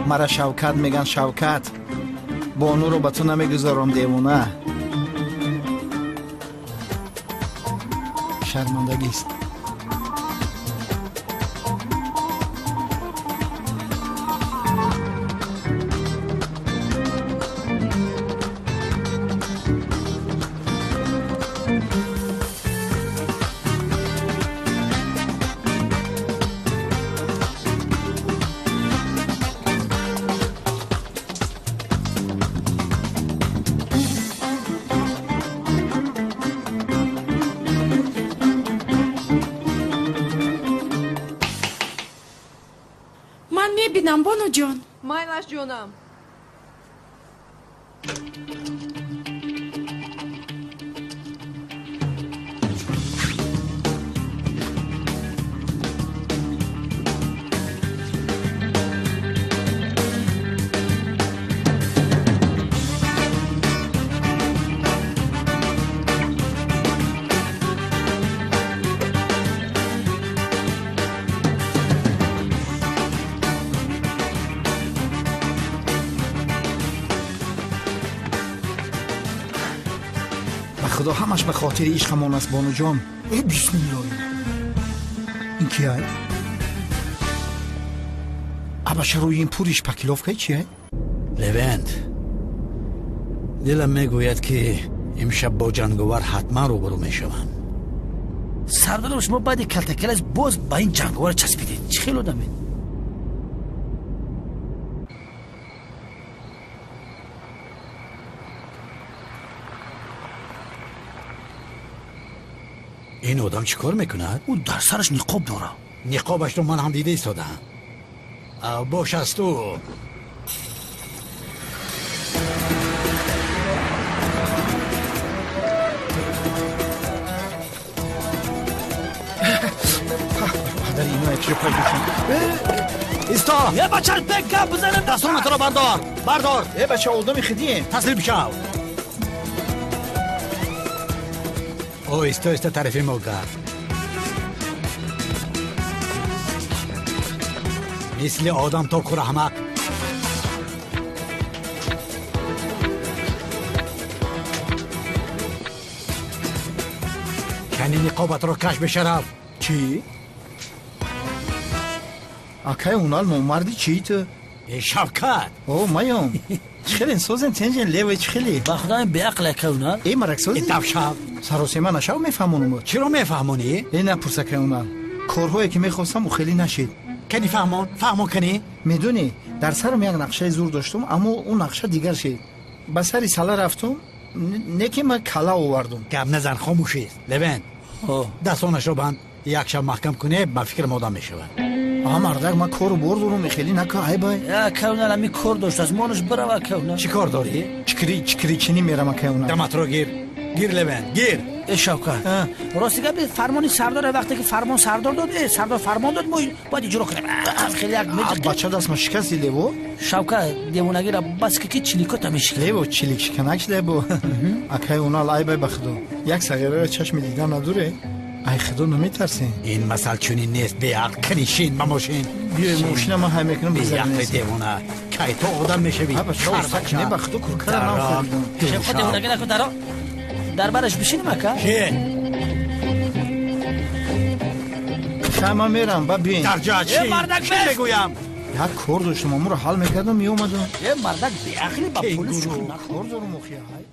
мара Шавкат меган. Шавкат бонуро ба ту намегузорам девона. шармандагист. من میبینم بانو جان. مایلش جونم. خدا همش به خاطر عشقمان است بانو جان. بسم الله. این کیه؟ اباش روی این پورش پاکیلوفکا چیه؟ لوند دلم میگوید که امشب با جنگاور حتما روبرو میشوم. سردار شما بعد کلتکل از باز با این جنگاور چسبیدید. چه خیلی آدمید؟ این آدم چی کار میکند؟ او در سرش نقاب داره. نقابش رو من هم دیده ایستادم. باش از تو. در اینا اکشو پای بشن. ایستا یه بچه بکم بزنم دستان تو رو بردار. ای بچه آدمی خدیه تسلیم شو. او ایستا طرفی ما گرد. مثل آدم تا کور احمق. کنی نقابت رو کش بشرف. چی؟ اکای اونال مردی چی تو؟ شوکت. او مایام چخیل انسوزن تنجن لیوی چخیلی با خدا این بیعقل که اونال. ای مرک سوزی؟ این شب سروسی من نشو میفهمونم. چرا میفهمونی؟ ای نپرسه که اونال کارهایی که میخواستم و خیلی نشید. کنی فهمون کنی؟ میدونی در سرم یک نقشه زور داشتم اما اون نقشه دیگر شد. به سری سالا رفتم نکی من کلا آوردم. گپ نزن خاموشی. لوند دستانش رو بند یک شب محکم کنه با فکر مادام میشود. مردک من کارو بردارم خیلی نکه ای بای. یا کونال همی کار داشت از مانش برو کونال. چی کار داری؟ چکری چینی میرم کونال. دمت رو گیر لوند گیر. شوکت راستی گفت فرمانی سردار وقتی که فرمان سردار داد سردار فرمان داد ما باید اجرا کنیم. خیلی یک میگه بچه دست ما شکستی لیو. شوکت دیوونگی را بس که چلیکات میشه. لیو چلیک شکنک لیو. اکای اونا لای بای بخدو. یک صغیره چشم دیدن نداره. ای خدا نمیترسین. این مسئله چونی نیست بیعقل کنیشین ماشین. بیا ماشین ما هم میکنم بزنیم. بیعقل دیوونه کی تو آدم میشوی. خرسک نه بخدو کرکر ما خریدم. شوکت دیوونگی نکن در برش بشینیم اکا؟ شما میرم با بین در جا چی بگویم؟ یک کار داشتم امور حال میکردم میومدم. یه مردک بیعقلی با پولیس کار دارم مخیه های